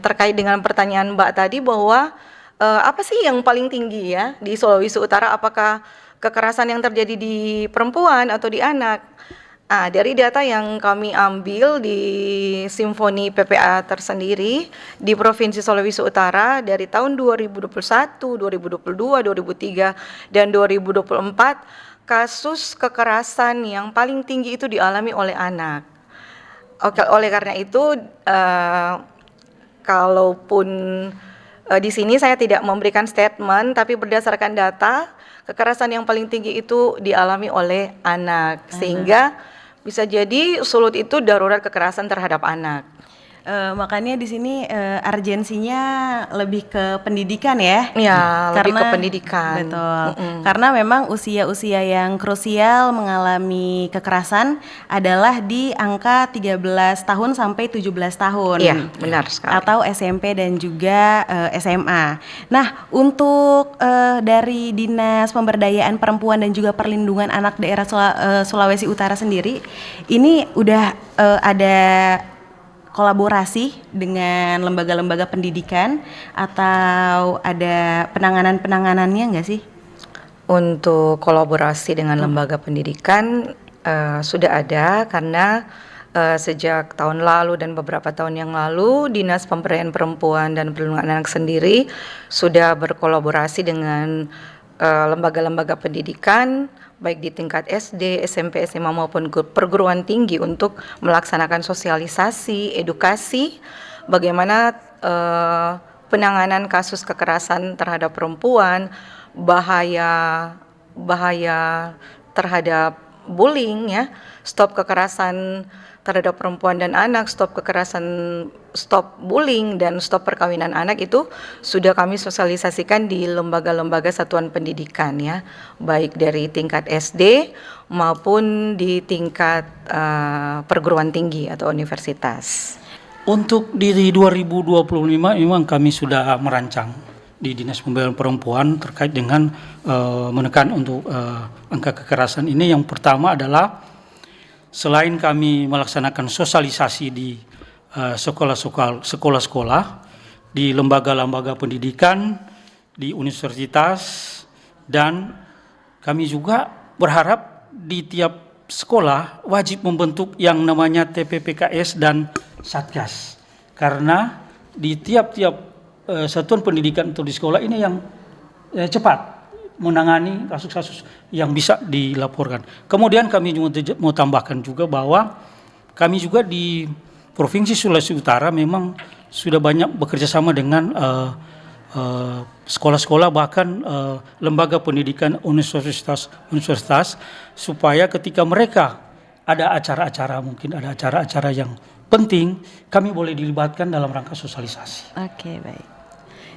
Terkait dengan pertanyaan Mbak tadi bahwa apa sih yang paling tinggi ya di Sulawesi Utara? Apakah kekerasan yang terjadi di perempuan atau di anak? Dari data yang kami ambil di Simfoni PPA tersendiri di Provinsi Sulawesi Utara dari tahun 2021, 2022, 2003, dan 2024, kasus kekerasan yang paling tinggi itu dialami oleh anak. Oke, oleh karena itu kalaupun di sini saya tidak memberikan statement, tapi berdasarkan data, kekerasan yang paling tinggi itu dialami oleh anak. Sehingga bisa jadi Sulut itu darurat kekerasan terhadap anak. Makanya di sini urgensinya lebih ke pendidikan ya. Ya, lebih ke pendidikan. Betul. Karena memang usia-usia yang krusial mengalami kekerasan adalah di angka 13 tahun sampai 17 tahun. Iya, benar sekali. Atau SMP dan juga SMA. Nah, untuk dari Dinas Pemberdayaan Perempuan dan juga Perlindungan Anak Daerah Sulawesi Utara sendiri, ini udah ada kolaborasi dengan lembaga-lembaga pendidikan atau ada penanganannya nggak sih? Untuk kolaborasi dengan lembaga pendidikan sudah ada karena sejak tahun lalu dan beberapa tahun yang lalu Dinas Pemberdayaan Perempuan dan Perlindungan Anak sendiri sudah berkolaborasi dengan lembaga-lembaga pendidikan baik di tingkat SD, SMP, SMA maupun perguruan tinggi untuk melaksanakan sosialisasi, edukasi bagaimana penanganan kasus kekerasan terhadap perempuan, bahaya terhadap bullying ya, stop kekerasan terhadap perempuan dan anak, stop kekerasan, stop bullying dan stop perkawinan anak itu sudah kami sosialisasikan di lembaga-lembaga satuan pendidikan ya, baik dari tingkat SD maupun di tingkat perguruan tinggi atau universitas. Untuk di 2025 memang kami sudah merancang di Dinas Pemberdayaan Perempuan terkait dengan menekan untuk angka kekerasan ini. Yang pertama adalah selain kami melaksanakan sosialisasi di sekolah-sekolah, di lembaga-lembaga pendidikan, di universitas, dan kami juga berharap di tiap sekolah wajib membentuk yang namanya TPPKS dan Satgas. Karena di tiap-tiap satuan pendidikan atau di sekolah ini yang cepat menangani kasus-kasus yang bisa dilaporkan. Kemudian kami juga mau tambahkan juga bahwa kami juga di Provinsi Sulawesi Utara memang sudah banyak bekerja sama dengan sekolah-sekolah bahkan lembaga pendidikan universitas supaya ketika mereka ada acara-acara, mungkin ada acara-acara yang penting, kami boleh dilibatkan dalam rangka sosialisasi. Oke, baik.